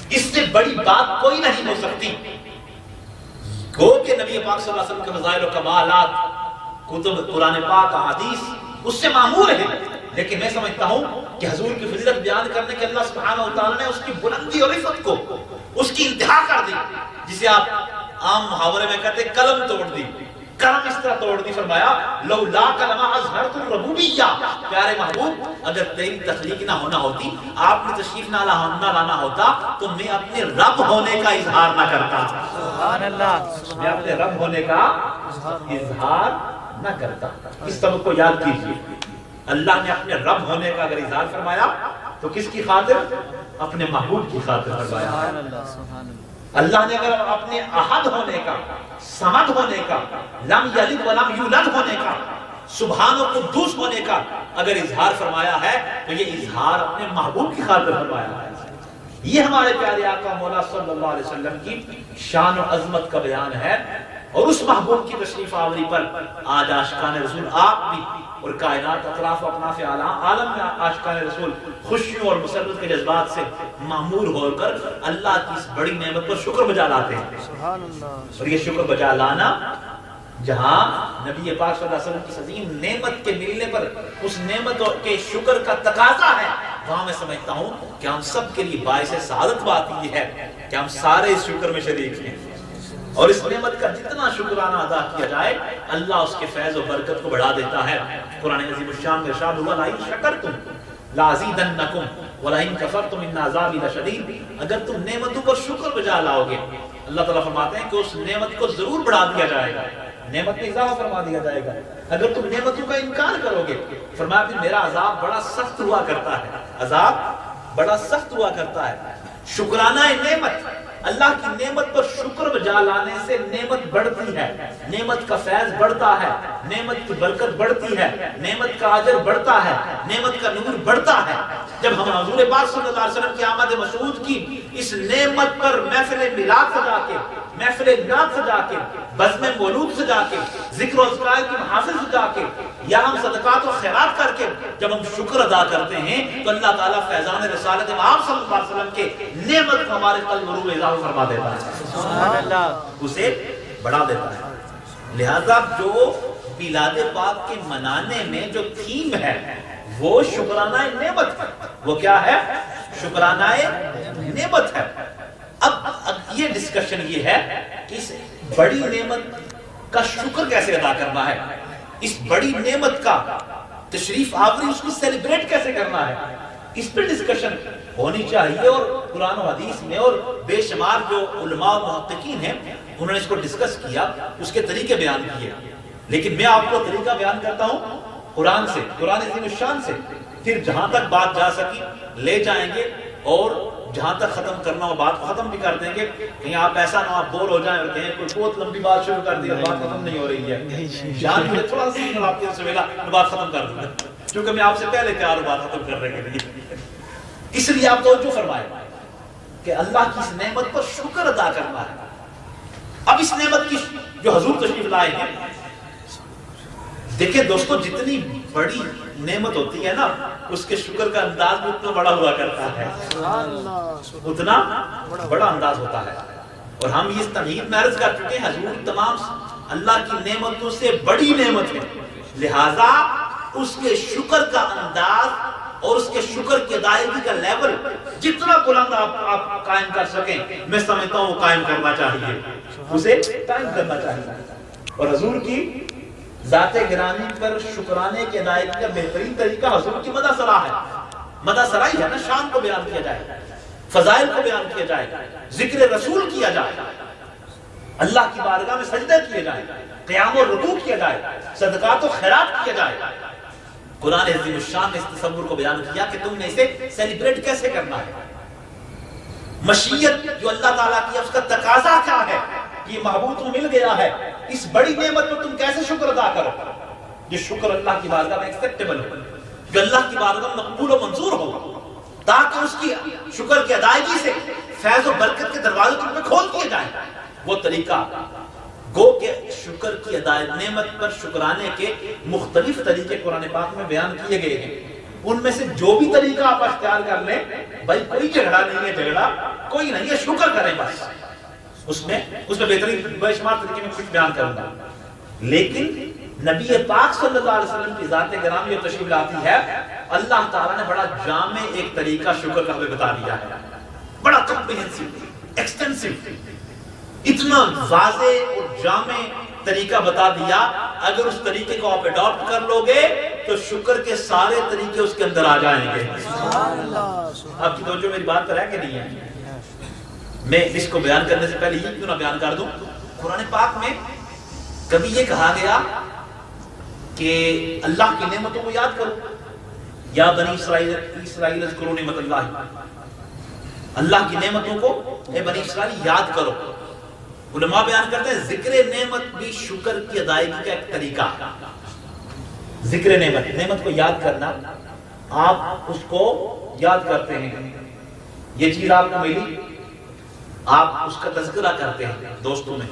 اس سے بڑی بات کوئی نہیں ہو سکتی. گو کہ نبی پاک صلی اللہ علیہ وسلم کے فضائل و کمالات کتب قرآن پاک احادیث اس سے معمول ہے، لیکن میں سمجھتا ہوں کہ حضور کی فضیلت بیان کرنے کے اللہ سبحانہ و تعالی نے اس کی بلندی اور عزت کو اس کی انتہا کر دی، جسے آپ عام محاورے میں کہتے ہیں قلم توڑ دی. کرم اس طرح توڑ دی، فرمایا لولا کلمہ اظہرت الربوبیہ، پیارے محبوب اگر تیری تخلیق نہ ہونا ہوتی، آپ نے تشریف نہ لانا ہوتا تو میں اپنے رب ہونے کا اظہار نہ کرتا. سبحان اللہ. میں اپنے رب ہونے کا اظہار نہ کرتا. اس سبق کو یاد کیجئے، اللہ نے اپنے رب ہونے کا اگر اظہار فرمایا تو کس کی خاطر؟ اپنے محبوب کی خاطر فرمایا. اللہ نے اگر اپنے احد ہونے کا، صمد ہونے کا، لم یلد ولم یولد ہونے کا، سبحان و قدوس ہونے کا اگر اظہار فرمایا ہے تو یہ اظہار اپنے محبوب کی خاطر فرمایا ہے. یہ ہمارے پیارے آقا مولا صلی اللہ علیہ وسلم کی شان و عظمت کا بیان ہے. اور اس محبوب کی تشریف آوری پر آج عاشقان رسول آپ بھی اور کائنات اطراف و اکناف عالم میں عاشقان رسول خوشیوں اور مسرت کے جذبات سے معمور ہو کر اللہ کی اس بڑی نعمت پر شکر بجا لاتے ہیں. اور یہ شکر بجا لانا جہاں نبی پاک صلی اللہ علیہ وسلم کی عظیم نعمت کے ملنے پر اس نعمت کے شکر کا تقاضا ہے، وہاں میں سمجھتا ہوں کہ ہم سب کے لیے باعث سعادت بات یہ ہے کہ ہم سارے اس شکر میں شریک ہیں. اور اس نعمت کا جتنا شکرانہ ادا کیا جائے اللہ اس کے فیض و برکت کو بڑھا دیتا ہے. قرآن عظیم الشان میں ارشاد ہوا لئن شکرتم لازیدنکم ولئن کفرتم ان عذابی لشدید. اگر تم نعمتوں پر شکر بجا لاؤ گے، اللہ تعالیٰ فرماتے ہیں کہ اس نعمت کو ضرور بڑھا دیا جائے گا، نعمت میں اضافہ فرما دیا جائے گا. اگر تم نعمتوں کا انکار کرو گے، فرمایا پھر میرا عذاب بڑا سخت ہوا کرتا ہے. عذاب بڑا سخت ہوا کرتا ہے. شکرانہ نعمت، اللہ کی نعمت پر شکر بجا لانے سے نعمت بڑھتی ہے، نعمت کا فیض بڑھتا ہے، نعمت کی برکت بڑھتی ہے، نعمت کا اجر بڑھتا ہے، نعمت کا نور بڑھتا ہے. جب ہم حضور پاک صلی اللہ علیہ وسلم کی آمد مسعود کی اس نعمت پر محفل میلاد سجا کے، محفل نعت سجا کے، بزم مولود سجا کے، ذکر و اذکار کی محافل سجا کے، یا ہم صدقات و خیرات کر کے جب ہم شکر ادا کرتے ہیں تو اللہ تعالیٰ فیضان رسالت امام صلی اللہ علیہ وسلم کے نعمت کو ہمارے قلب و روح میں اضافہ فرما دیتا ہے، سبحان اللہ، اسے بڑھا دیتا ہے. لہذا جو میلاد پاک کے منانے میں جو تھیم ہے وہ شکرانہ نعمت ہے. وہ کیا ہے؟ شکرانہ نعمت ہے. اب یہ ڈسکشن یہ ہے کہ اس بڑی نعمت کا شکر کیسے ادا کرنا ہے، اس بڑی نعمت کا تشریف آوری اس کو سیلیبریٹ کیسے کرنا ہے، اس پہ ڈسکشن ہونی چاہیے. اور قرآن و حدیث میں اور بے شمار جو علماء و محققین ہیں انہوں نے اس کو ڈسکس کیا، اس کے طریقے بیان کیے. لیکن میں آپ کو طریقہ بیان کرتا ہوں قرآن سے، قرآن عظیم الشان سے. پھر جہاں تک بات جا سکی لے جائیں گے اور جہاں تک ختم کرنا ہو بات ختم بھی کر دیں گے. کہیں آپ ایسا نہ آپ بور ہو جائیں اور کہیں کوئی بہت لمبی بات شروع کر دی اور بات ختم نہیں ہو رہی ہے، جان مجھے تھوڑا سا آپ کے سویلا بات ختم کر دوں گا کیونکہ میں آپ سے پہلے تیار بات ختم کرنے کے لیے. اس لیے آپ توجہ فرمائیں کہ اللہ کی اس نعمت پر شکر ادا کرنا ہے. اب اس نعمت کی جو حضور تشریف لائے ہیں، دیکھیں دوستو جتنی بڑی نعمت ہوتی ہے نا اس کے شکر کا انداز بھی اتنا بڑا ہوا کرتا ہے، اتنا بڑا انداز ہوتا ہے. اور ہم یہ تمہید میں عرض کر چکے ہیں حضور تمام اللہ کی نعمتوں سے بڑی نعمت ہے، لہٰذا اس کے شکر کا انداز اور اس کے شکر کی ادائیگی کا لیول جتنا بلند آپ قائم کر سکیں میں سمجھتا ہوں وہ قائم کرنا چاہیے، اسے قائم کرنا چاہیے. اور حضور کی ذات گرامی پر شکرانے کی ادائیگی کا بہترین طریقہ حضور کی مدح سرا ہے. مدح سرائی ہے نا، شان کو بیان کیا جائے، فضائل کو بیان کیا جائے، ذکر رسول کیا جائے، اللہ کی بارگاہ میں سجدے کیے جائے، قیام و رکوع کیا جائے، صدقات و خیرات کیا جائے. قرآن عظیم الشان نے اس تصور کو بیان کیا کہ تم نے اسے سیلیبریٹ کیسے کرنا ہے. مشیت جو اللہ تعالیٰ کی اس کا تقاضا کیا ہے، یہ محبوب کو مل گیا ہے، اس بڑی نعمت پر تم کیسے شکر ادا کرو. یہ شکر اللہ کی بارگاہ میں ایکسپٹیبل ہو، جو اللہ کی بارگاہ میں مقبول و منظور ہو، تاکہ اس کی شکر کی ادائیگی سے فیض و برکت کے دروازے تم پہ کھول دیے جائیں. وہ طریقہ گو کہ شکر کی ادائیگی نعمت پر شکرانے کے مختلف طریقے قرآن پاک میں بیان کیے گئے ہیں. ان میں سے جو بھی طریقہ آپ اختیار کر لیں، بھائی کوئی جھگڑا نہیں ہے، جھگڑا کوئی نہیں، یہ شکر کریں بس. اس میں بہترین بے شمار طریقے میں کچھ بیان کروں گا. لیکن نبی پاک صلی اللہ علیہ وسلم کی ذات گرامی اور تشریف لاتی ہے، اللہ تعالیٰ نے بڑا جامع ایک طریقہ شکر کا ہمیں بتا دیا ہے، بڑا کمپریہنسو، ایکسٹینسو، اتنا واضح اور جامع طریقہ بتا دیا. اگر اس طریقے کو آپ اڈاپٹ کر لو گے تو شکر کے سارے طریقے اس کے اندر آ جائیں گے. آپ کی توجہ میری بات پر ہے کہ نہیں ہے؟ میں اس کو بیان کرنے سے پہلے یہ کیوں نہ بیان کر دوں، قرآن پاک میں کبھی یہ کہا گیا کہ اللہ کی نعمتوں کو یاد کرو، یا بنی اسرائیل اذکروا نعمت اللہ کی نعمتوں کو اے بنی اسرائیل یاد کرو. علماء بیان کرتے ہیں ذکر نعمت بھی شکر کی ادائیگی کا ایک طریقہ ہے. ذکر نعمت کو یاد کرنا، آپ اس کو یاد کرتے ہیں، یہ چیز آپ کو ملی، آپ اس کا تذکرہ کرتے ہیں دوستوں میں،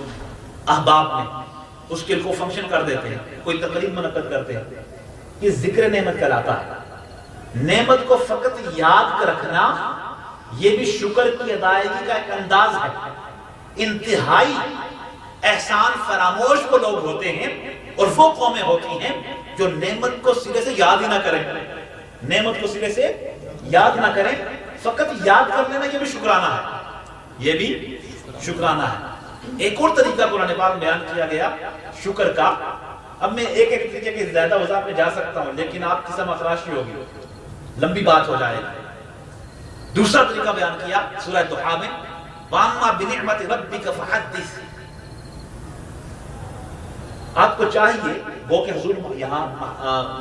احباب میں، اس کے کو فنکشن کر دیتے ہیں، کوئی تقریب منعقد کرتے ہیں، یہ ذکر نعمت کہلاتا ہے. نعمت کو فقط یاد کر رکھنا یہ بھی شکر کی ادائیگی کا ایک انداز ہے. انتہائی احسان فراموش وہ لوگ ہوتے ہیں اور وہ قومیں ہوتی ہیں جو نعمت کو سرے سے یاد ہی نہ کریں، نعمت کو سرے سے یاد نہ کریں. فقط یاد کر لینا یہ بھی شکرانہ ہے، یہ بھی شکرانہ ہے. ایک اور طریقہ قرآن پاک میں بیان کیا گیا شکر کا. اب میں ایک طریقے کے زیادہ وضاحت میں جا سکتا ہوں لیکن آپ کی سمجھ افراشی ہوگی، لمبی بات ہو جائے گی. دوسرا طریقہ بیان کیا سورہ دحا میں، وَأَمَّا بِنِعْمَةِ رَبِّكَ فَحَدِّثْ. آپ کو چاہیے وہ کہ حضور یہاں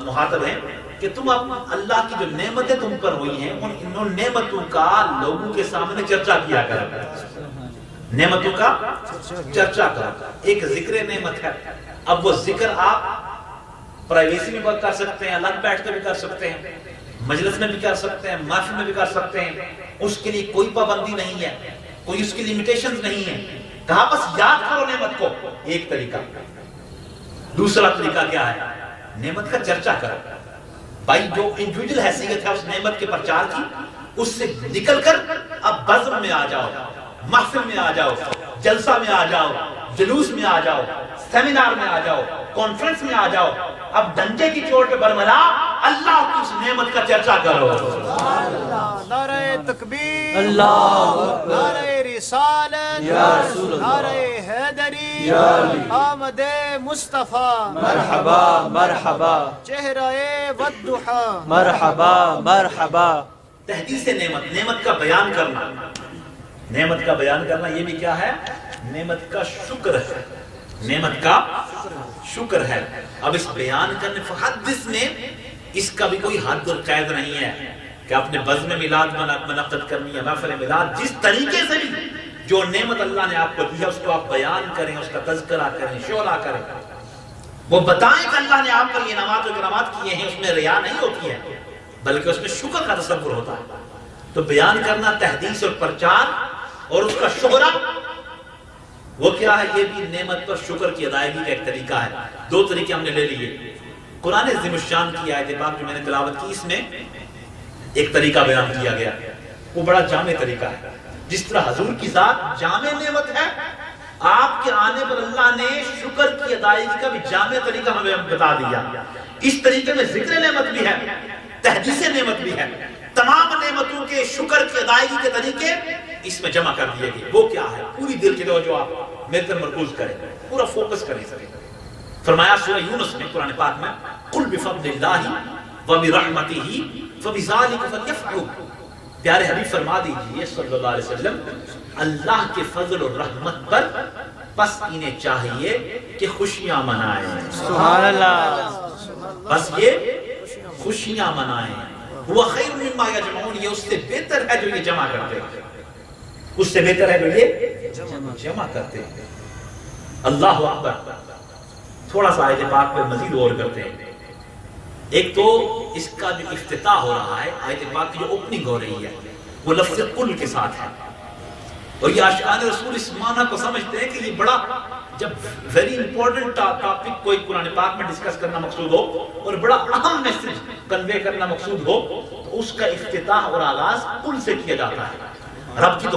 مخاطب ہیں کہ تم اللہ کی جو نعمتیں تم پر ہوئی ہیں ان نعمتوں کا لوگوں کے سامنے چرچا کیا کرو، نعمتوں کا چرچا کرو. ایک ذکر نعمت ہے. اب وہ ذکر آپ پرائیویسی میں کر سکتے ہیں، الگ بیٹھ کر بھی کر سکتے ہیں، مجلس میں بھی کر سکتے ہیں، محفل میں بھی کر سکتے ہیں. اس کے لیے کوئی پابندی نہیں ہے، کوئی اس کی لیمیٹیشنز نہیں ہے. کہا بس یاد کرو نعمت کو، ایک طریقہ. دوسرا طریقہ کیا ہے؟ نعمت کا چرچا کرو. بھائی جو انڈیویجول حیثیت ہے اس نعمت کے پرچار کی، اس سے نکل کر اب بزم میں آ جاؤ، محفل میں آ جاؤ، جلسہ میں آ جاؤ، جلوس میں آ جاؤ، سیمینار میں آ جاؤ، کانفرنس میں آ جاؤ. اب ڈنڈے کی چوٹ پہ برملا اللہ کی اس نعمت کا چرچا کرو. نعرہ تکبیر، اللہ اکبر، نعرہ رسالت، یا رسول اللہ، نعرہ حیدری، یا علی، آمد مصطفیٰ، مرحبا مرحبا، چہرہ والضحا، مرحبا مرحبا. تحدیث نعمت، نعمت کا بیان کرنا. نعمت کا بیان کرنا یہ بھی کیا ہے؟ نعمت کا شکر ہے، نعمت کا شکر ہے. اب اس بیان کرنے فحدث میں اس کا بھی کوئی حد اور قید نہیں ہے کہ اپنے بزم میلاد منعقد کرنی ہے، محفل میلاد. جس طریقے سے بھی جو نعمت اللہ نے آپ کو دی ہے اس کو آپ بیان کریں، اس کا تذکرہ کریں، شعرا کریں، وہ بتائیں کہ اللہ نے آپ پر یہ نماز و کرامات کیے ہیں. اس میں ریا نہیں ہوتی ہے بلکہ اس میں شکر کا تصور ہوتا ہے. تو بیان کرنا تحدیث اور پرچار اور اس کا شہرہ وہ کیا ہے؟ یہ بھی نعمت پر شکر کی ادائیگی کا ایک طریقہ ہے. دو طریقے ہم نے لے لیے. قرآن عظیم الشان کی آیت پاک جو میں نے تلاوت کی اس میں ایک طریقہ بیان کیا گیا، وہ بڑا جامع طریقہ ہے. جس طرح حضور کی ذات جامع نعمت ہے، آپ کے آنے پر اللہ نے شکر کی ادائیگی کا بھی جامع طریقہ ہمیں بتا دیا. اس طریقے میں ذکر نعمت بھی ہے، تحدیث نعمت بھی ہے. تمام نعمتوں کے شکر کی ادائیگی کے طریقے اس میں جمع کر دیے گئے. وہ کیا ہے؟ پوری دل کی توجہ آپ میرے پر مرکوز کریں، پورا فوکس کریں. فرمایا سورہ یونس میں قرآن پاک میں، قل بفضل اللہ وبرحمتہ فبذلک فلیفرحوا. پیارے حبیب فرما دیجئے صلی اللہ علیہ وسلم، اللہ کے فضل اور رحمت پر بس انہیں چاہیے کہ خوشیاں منائیں. سبحان اللہ. بس یہ خوشیاں منائیں. وہ خیر مما یجمعون، یہ اس سے بہتر ہے جو یہ جمع کرتے ہیں، اس سے بہتر ہے جو یہ جمع کرتے ہیں. اللہ اکبر. تھوڑا سا آیت پاک پر مزید غور کرتے ہیں. ایک تو اس کا جو افتتاح ہو رہا ہے، آیت پاک کی جو اوپننگ ہو رہی ہے وہ لفظ قل کے ساتھ ہے. اور یہ عاشقان رسول اس معنی کو سمجھتے ہیں کہ یہ بڑا، جب ویری امپورٹنٹ ٹاپک کوئی قرآن پاک میں ڈسکس کرنا مقصود ہو اور بڑا اہم میسج کنوے کرنا مقصود ہو تو اس کا افتتاح اور آغاز قل سے کیا جاتا ہے. رب کی